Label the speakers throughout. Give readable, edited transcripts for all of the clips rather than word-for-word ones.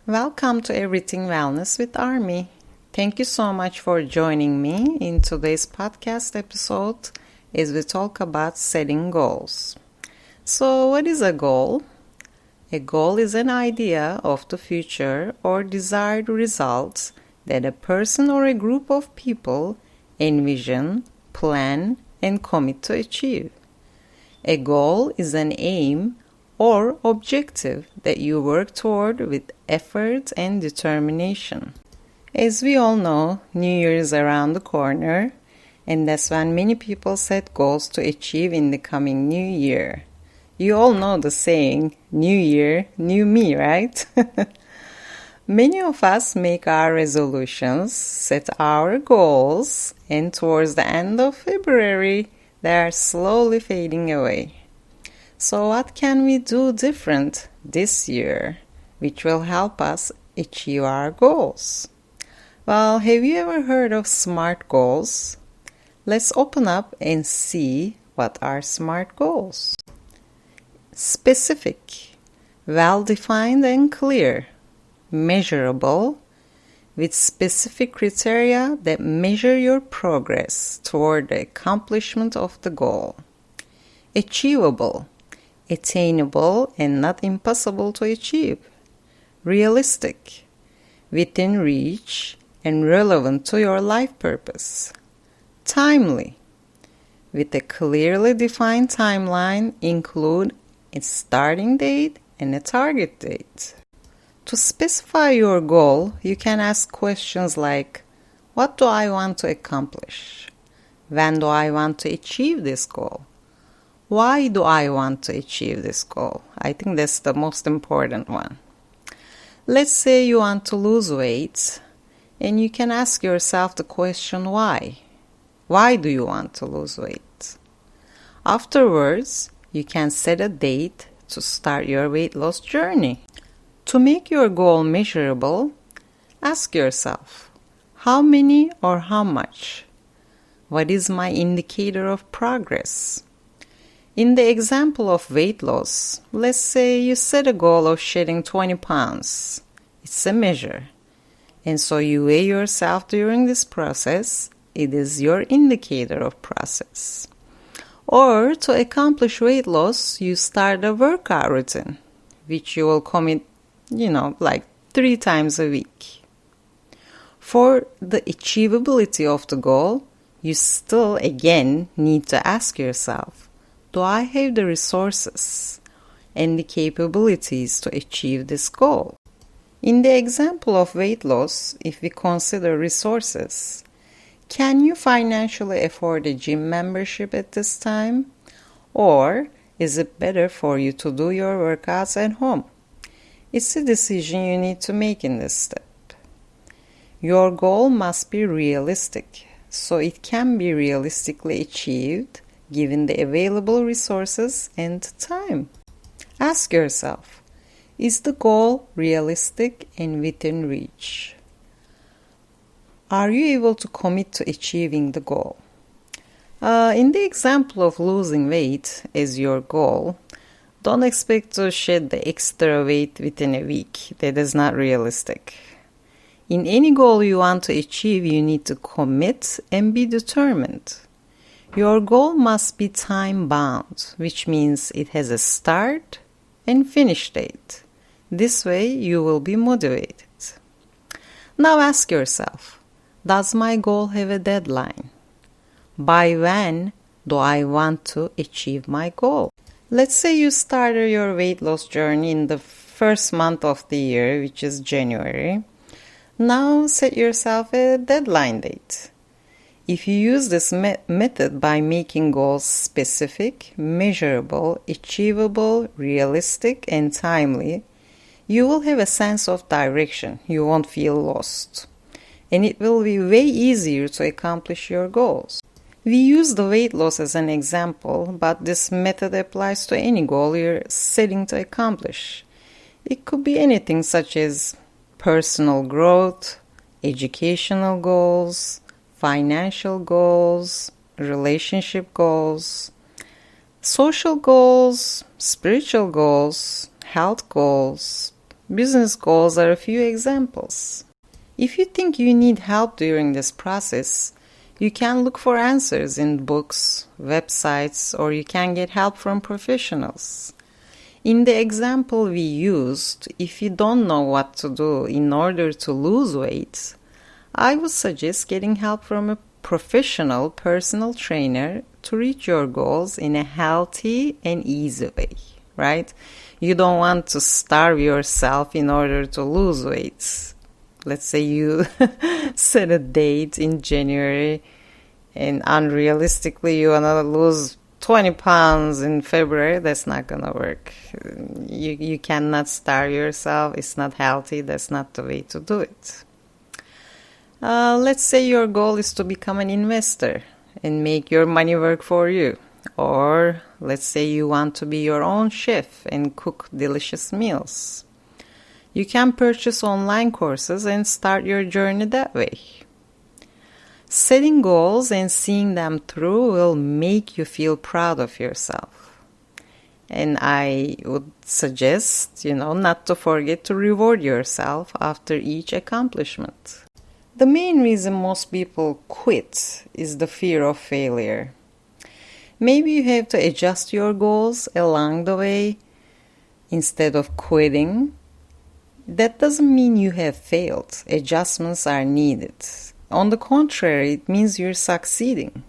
Speaker 1: Welcome to Everything Wellness with Army. Thank you so much for joining me in today's podcast episode as we talk about setting goals. So, what is a goal? A goal is an idea of the future or desired results that a person or a group of people envision, plan, and commit to achieve. A goal is an aim or objective that you work toward with effort and determination. As we all know, New Year is around the corner, and that's when many people set goals to achieve in the coming new year. You all know the saying, New Year, New Me, right? Many of us make our resolutions, set our goals, and towards the end of February, they are slowly fading away. So what can we do different this year, which will help us achieve our goals? Well, have you ever heard of SMART goals? Let's open up and see what are SMART goals. Specific, well-defined and clear, measurable, with specific criteria that measure your progress toward the accomplishment of the goal. Achievable, attainable and not impossible to achieve. Realistic, within reach and relevant to your life purpose. Timely, with a clearly defined timeline, include a starting date and a target date. To specify your goal, you can ask questions like, what do I want to accomplish? When do I want to achieve this goal? Why do I want to achieve this goal? I think that's the most important one. Let's say you want to lose weight, and you can ask yourself the question why. Why do you want to lose weight? Afterwards, you can set a date to start your weight loss journey. To make your goal measurable, ask yourself, how many or how much? What is my indicator of progress? In the example of weight loss, let's say you set a goal of shedding 20 pounds. It's a measure. And so you weigh yourself during this process. It is your indicator of process. Or to accomplish weight loss, you start a workout routine, which you will commit, like 3 times a week. For the achievability of the goal, you still again need to ask yourself, do I have the resources and the capabilities to achieve this goal? In the example of weight loss, if we consider resources, can you financially afford a gym membership at this time? Or is it better for you to do your workouts at home? It's a decision you need to make in this step. Your goal must be realistic, so it can be realistically achieved given the available resources and time. Ask yourself, is the goal realistic and within reach? Are you able to commit to achieving the goal? In the example of losing weight as your goal, don't expect to shed the extra weight within a week. That is not realistic. In any goal you want to achieve, you need to commit and be determined. Your goal must be time-bound, which means it has a start and finish date. This way you will be motivated. Now ask yourself, does my goal have a deadline? By when do I want to achieve my goal? Let's say you started your weight loss journey in the first month of the year, which is January. Now set yourself a deadline date. If you use this method by making goals specific, measurable, achievable, realistic, and timely, you will have a sense of direction. You won't feel lost. And it will be way easier to accomplish your goals. We use the weight loss as an example, but this method applies to any goal you're setting to accomplish. It could be anything such as personal growth, educational goals, financial goals, relationship goals, social goals, spiritual goals, health goals, Business goals are a few examples. If you think you need help during this process, you can look for answers in books, websites, or you can get help from professionals. In the example we used, if you don't know what to do in order to lose weight, I would suggest getting help from a professional personal trainer to reach your goals in a healthy and easy way, right? You don't want to starve yourself in order to lose weight. Let's say you set a date in January and unrealistically you want to lose 20 pounds in February. That's not going to work. You cannot starve yourself. It's not healthy. That's not the way to do it. Let's say your goal is to become an investor and make your money work for you. Or let's say you want to be your own chef and cook delicious meals. You can purchase online courses and start your journey that way. Setting goals and seeing them through will make you feel proud of yourself. And I would suggest, not to forget to reward yourself after each accomplishment. The main reason most people quit is the fear of failure. Maybe you have to adjust your goals along the way instead of quitting. That doesn't mean you have failed. Adjustments are needed. On the contrary, it means you're succeeding.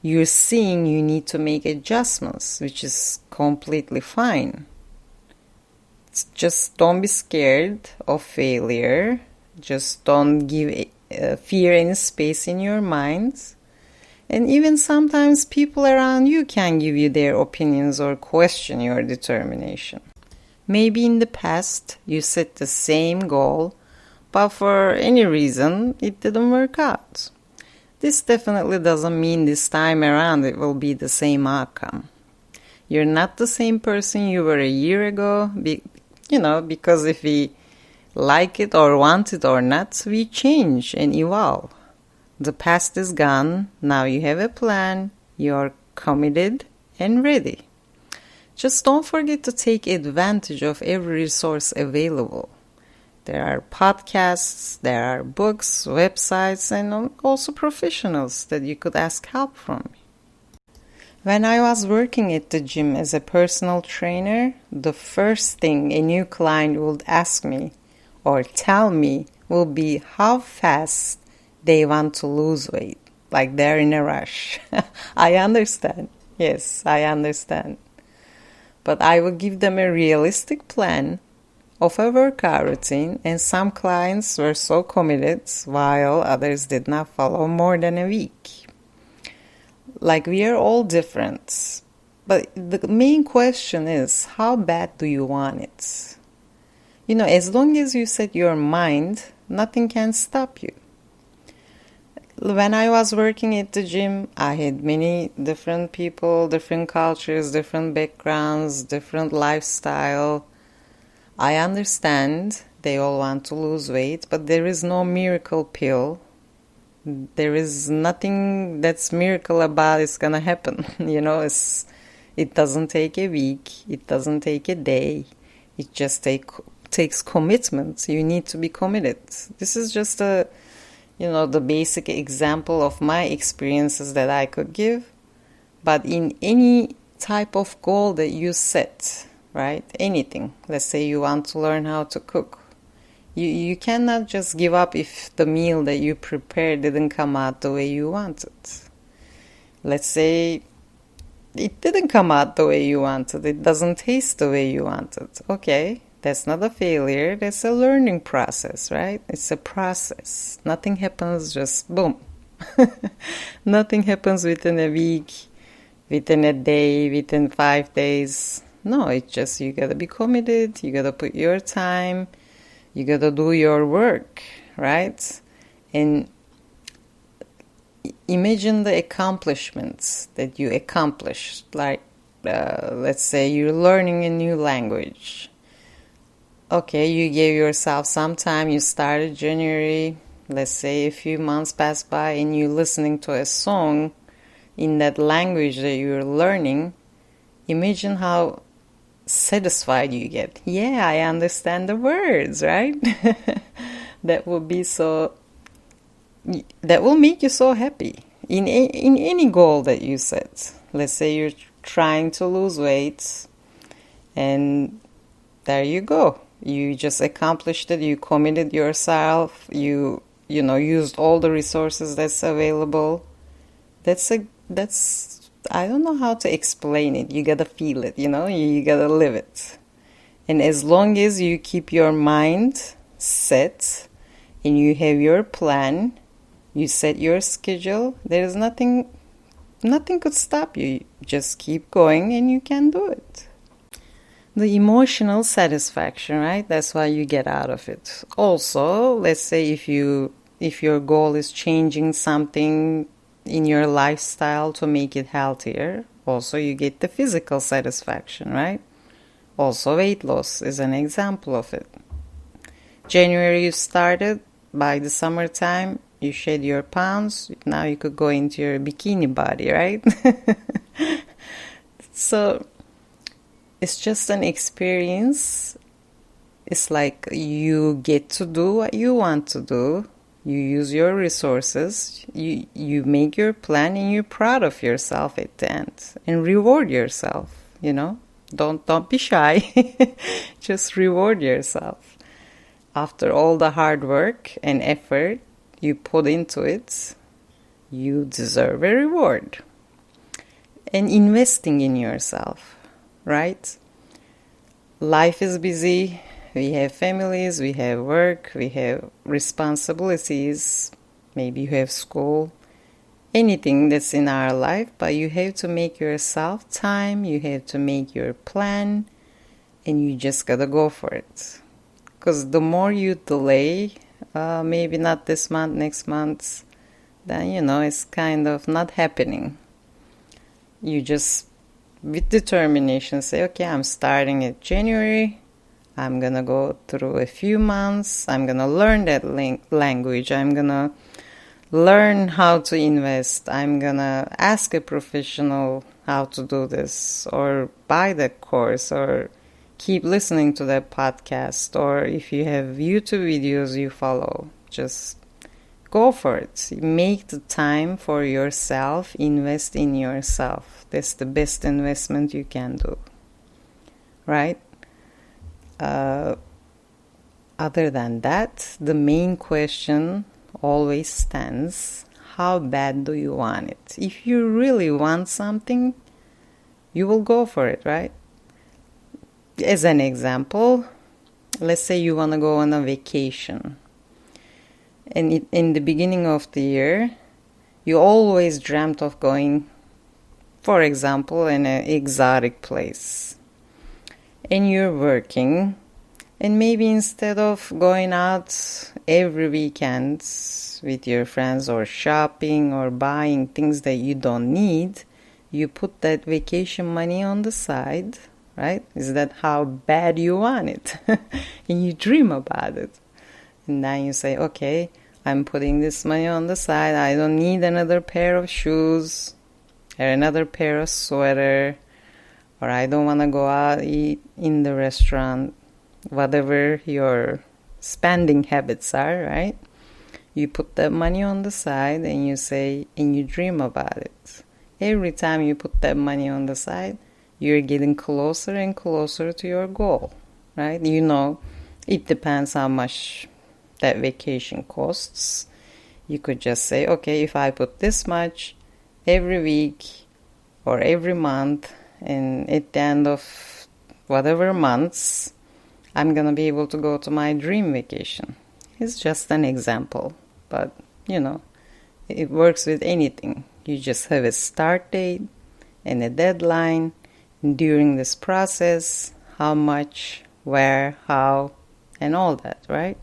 Speaker 1: You're seeing you need to make adjustments, which is completely fine. Just don't be scared of failure. Just don't give fear any space in your mind. And even sometimes people around you can give you their opinions or question your determination. Maybe in the past you set the same goal, but for any reason it didn't work out. This definitely doesn't mean this time around it will be the same outcome. You're not the same person you were a year ago, because if we like it or want it or not, we change and evolve. The past is gone, now you have a plan, you're committed and ready. Just don't forget to take advantage of every resource available. There are podcasts, there are books, websites, and also professionals that you could ask help from. When I was working at the gym as a personal trainer, the first thing a new client would ask me or tell me will be how fast they want to lose weight, like they're in a rush. I understand. Yes, I understand. But I will give them a realistic plan of a workout routine, and some clients were so committed while others did not follow more than a week. Like, we are all different. But the main question is, how bad do you want it? As long as you set your mind, nothing can stop you. When I was working at the gym, I had many different people, different cultures, different backgrounds, different lifestyle. I understand they all want to lose weight, but there is no miracle pill. There is nothing that's miracle about it's gonna happen. It doesn't take a week. It doesn't take a day. It just takes commitment. You need to be committed. This is just the basic example of my experiences that I could give. But in any type of goal that you set, right? Anything. Let's say you want to learn how to cook. You cannot just give up if the meal that you prepared didn't come out the way you wanted. Let's say it didn't come out the way you wanted. It doesn't taste the way you wanted. Okay, that's not a failure. That's a learning process, right? It's a process. Nothing happens just boom. Nothing happens within a week, within a day, within 5 days. No, it's just you gotta be committed. You gotta put your time. You gotta do your work, right? And imagine the accomplishments that you accomplished. Like, let's say you're learning a new language. Okay, you gave yourself some time. You started January. Let's say a few months pass by and you're listening to a song in that language that you're learning. Imagine how satisfied you get. Yeah, I understand the words, right? That will be so, that will make you so happy in any goal that you set. Let's say you're trying to lose weight, and there you go. You just accomplished it. You committed yourself. You used all the resources that's available. That's I don't know how to explain it. You gotta feel it, you gotta live it. And as long as you keep your mind set and you have your plan, you set your schedule, there's nothing could stop you. Just keep going and you can do it. The emotional satisfaction, right? That's why you get out of it. Also, let's say if your goal is changing something in your lifestyle to make it healthier, also you get the physical satisfaction, right? Also, weight loss is an example of it. January you started, by the summertime you shed your pounds, now you could go into your bikini body, right? So it's just an experience. It's like you get to do what you want to do. You use your resources, you make your plan, and you're proud of yourself at the end. And reward yourself, Don't be shy. Just reward yourself. After all the hard work and effort you put into it, you deserve a reward. And investing in yourself, right? Life is busy. We have families, we have work, we have responsibilities, maybe you have school, anything that's in our life, but you have to make yourself time, you have to make your plan, and you just gotta go for it. Because the more you delay, maybe not this month, next month, then, it's kind of not happening. You just, with determination, say, okay, I'm starting at January, I'm going to go through a few months. I'm going to learn that language. I'm going to learn how to invest. I'm going to ask a professional how to do this, or buy that course, or keep listening to that podcast. Or if you have YouTube videos you follow, just go for it. Make the time for yourself. Invest in yourself. That's the best investment you can do. Right? Other than that, the main question always stands: how bad do you want it? If you really want something, you will go for it, right? As an example, let's say you want to go on a vacation. And in the beginning of the year, you always dreamt of going, for example, in an exotic place. And you're working, and maybe instead of going out every weekend with your friends or shopping or buying things that you don't need, you put that vacation money on the side, right? Is that how bad you want it? And you dream about it. And then you say, okay, I'm putting this money on the side. I don't need another pair of shoes or another pair of sweater, or I don't want to go out eat in the restaurant, whatever your spending habits are, right? You put that money on the side and you say, and you dream about it. Every time you put that money on the side, you're getting closer and closer to your goal, right? It depends how much that vacation costs. You could just say, okay, if I put this much every week or every month, and at the end of whatever months, I'm going to be able to go to my dream vacation. It's just an example, but it works with anything. You just have a start date and a deadline. During this process, how much, where, how, and all that, right?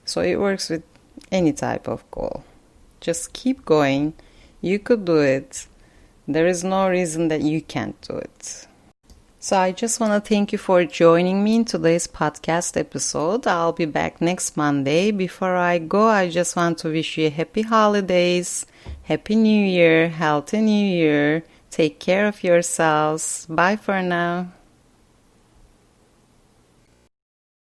Speaker 1: So it works with any type of goal. Just keep going. You could do it. There is no reason that you can't do it. So I just want to thank you for joining me in today's podcast episode. I'll be back next Monday. Before I go, I just want to wish you happy holidays, happy new year, healthy new year. Take care of yourselves. Bye for now.